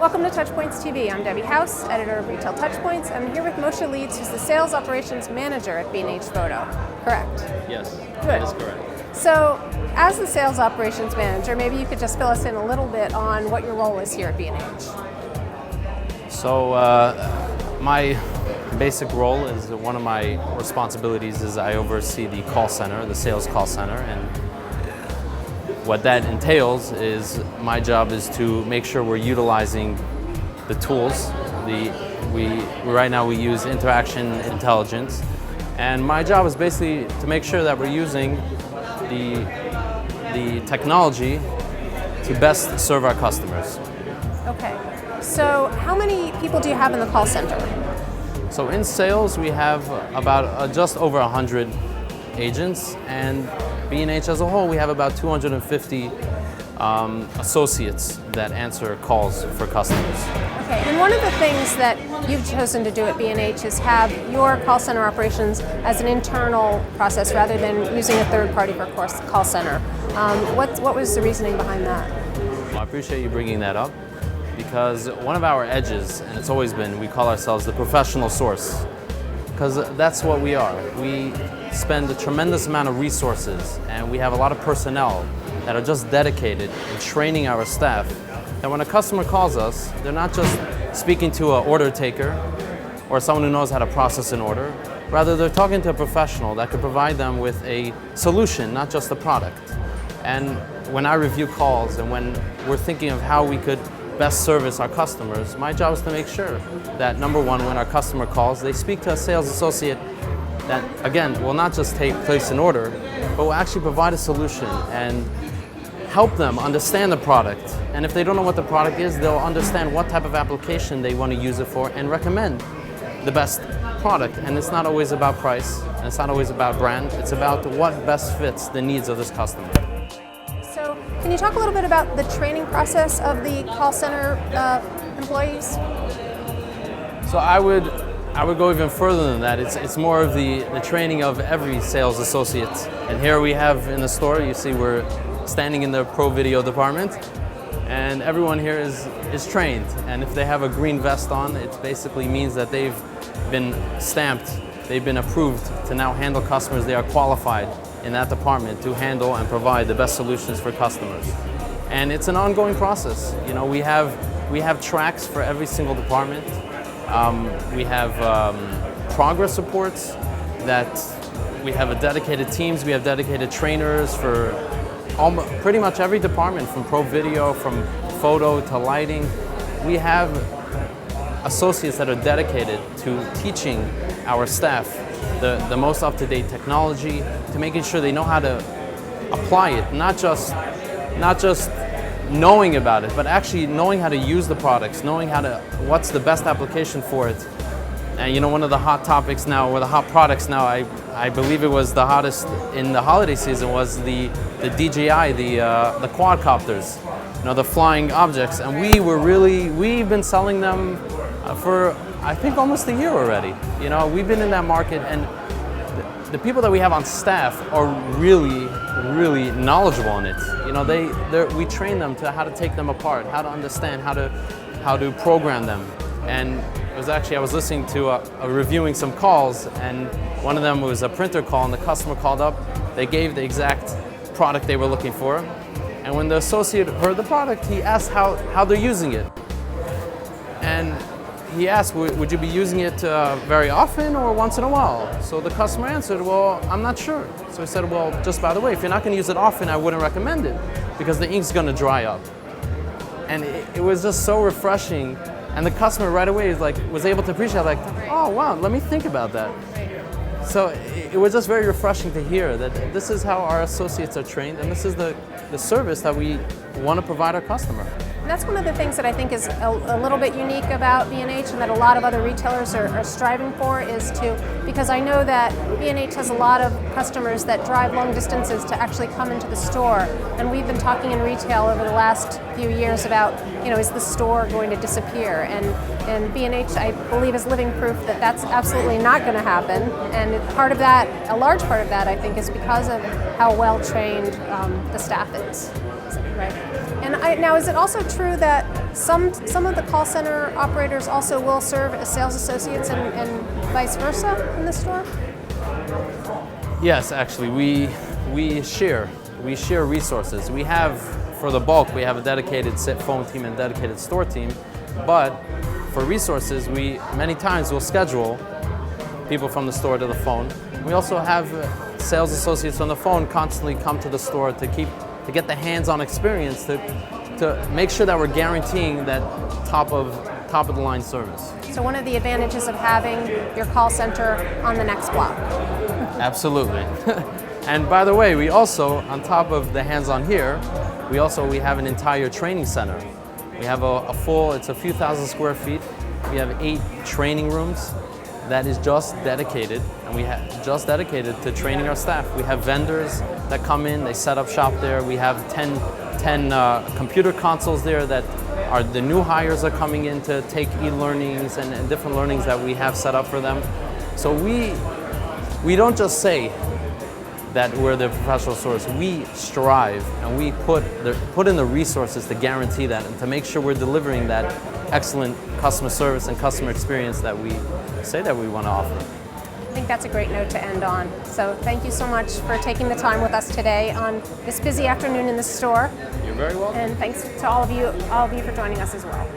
Welcome to Touchpoints TV. I'm Debbie House, editor of Retail Touchpoints. I'm here with Moshe Leeds, who's the Sales Operations Manager at B&H Photo. Correct? Yes, Good. That is correct. So, as the Sales Operations Manager, maybe you could just fill us in a little bit on what your role is here at B&H. So, my basic role is one of my responsibilities is I oversee the call center, the sales call center, and what that entails is my job is to make sure we're utilizing the tools. Right now we use interaction intelligence, and my job is basically to make sure that we're using the technology to best serve our customers. Okay. So how many people do you have in the call center? So in sales we have about just over 100 agents, and B&H as a whole we have about 250 associates that answer calls for customers. Okay, and one of the things that you've chosen to do at B&H is have your call center operations as an internal process rather than using a third party for call center. What was the reasoning behind that? Well, I appreciate you bringing that up, because one of our edges, and it's always been, we call ourselves the professional source, because that's what we are. We spend a tremendous amount of resources, and we have a lot of personnel that are just dedicated in training our staff, that when a customer calls us, they're not just speaking to an order taker or someone who knows how to process an order. Rather, they're talking to a professional that could provide them with a solution, not just a product. And when I review calls and when we're thinking of how we could best service our customers, my job is to make sure that, number one, when our customer calls, they speak to a sales associate that, again, will not just place an order, but will actually provide a solution and help them understand the product. And if they don't know what the product is, they'll understand what type of application they want to use it for and recommend the best product. And it's not always about price, and it's not always about brand, it's about what best fits the needs of this customer. So, can you talk a little bit about the training process of the call center employees? So I would go even further than that. It's more of the training of every sales associate. And here we have in the store, you see we're standing in the Pro Video department, and everyone here is trained. And if they have a green vest on, it basically means that they've been stamped, they've been approved to now handle customers. They are qualified in that department to handle and provide the best solutions for customers. And it's an ongoing process. You know, we have tracks for every single department. We have progress reports that we have dedicated teams, we have dedicated trainers for pretty much every department, from Pro Video, from photo to lighting. We have associates that are dedicated to teaching our staff the most up-to-date technology, to making sure they know how to apply it, not just knowing about it, but actually knowing how to use the products, knowing what's the best application for it. And you know, one of the hot topics now, or the hot products now, I believe it was the hottest in the holiday season, was the DJI, the quadcopters, you know, the flying objects. And we've been selling them for I think almost a year already. You know, we've been in that market, and the people that we have on staff are really, really knowledgeable in it. You know, we train them to how to take them apart, how to understand, how to program them. And it was actually, I was listening to reviewing some calls, and one of them was a printer call, and the customer called up. They gave the exact product they were looking for, and when the associate heard the product, he asked how they're using it. And he asked, would you be using it very often or once in a while? So the customer answered, well, I'm not sure. So he said, well, just by the way, if you're not going to use it often, I wouldn't recommend it, because the ink's going to dry up. And it was just so refreshing. And the customer right away was able to appreciate, like, oh wow, let me think about that. So it was just very refreshing to hear that this is how our associates are trained, and this is the service that we want to provide our customer. And that's one of the things that I think is a little bit unique about B&H, and that a lot of other retailers are striving for, is because I know that B&H has a lot of customers that drive long distances to actually come into the store. And we've been talking in retail over the last few years about, you know, is the store going to disappear? And B&H, I believe, is living proof that that's absolutely not going to happen. And part of that, a large part of that, I think, is because of how well trained the staff is. Right. And Now, is it also true that some of the call center operators also will serve as sales associates and vice versa in the store? Yes, actually, we share resources. We have, for the bulk, we have a dedicated phone team and dedicated store team, but for resources, we many times will schedule people from the store to the phone. We also have sales associates on the phone constantly come to the store to get the hands-on experience to make sure that we're guaranteeing that top of the line service. So one of the advantages of having your call center on the next block. Absolutely. And by the way, we also, on top of the hands-on here, we have an entire training center. We have it's a few thousand square feet. We have 8 training rooms that is just dedicated, to training our staff. We have vendors that come in, they set up shop there. We have 10 computer consoles there that are the new hires are coming in to take e-learnings and different learnings that we have set up for them. So we don't just say that we're the professional source. We strive and we put in the resources to guarantee that and to make sure we're delivering that excellent customer service and customer experience that we say that we want to offer. I think that's a great note to end on. So thank you so much for taking the time with us today on this busy afternoon in the store. You're very welcome. And thanks to all of you for joining us as well.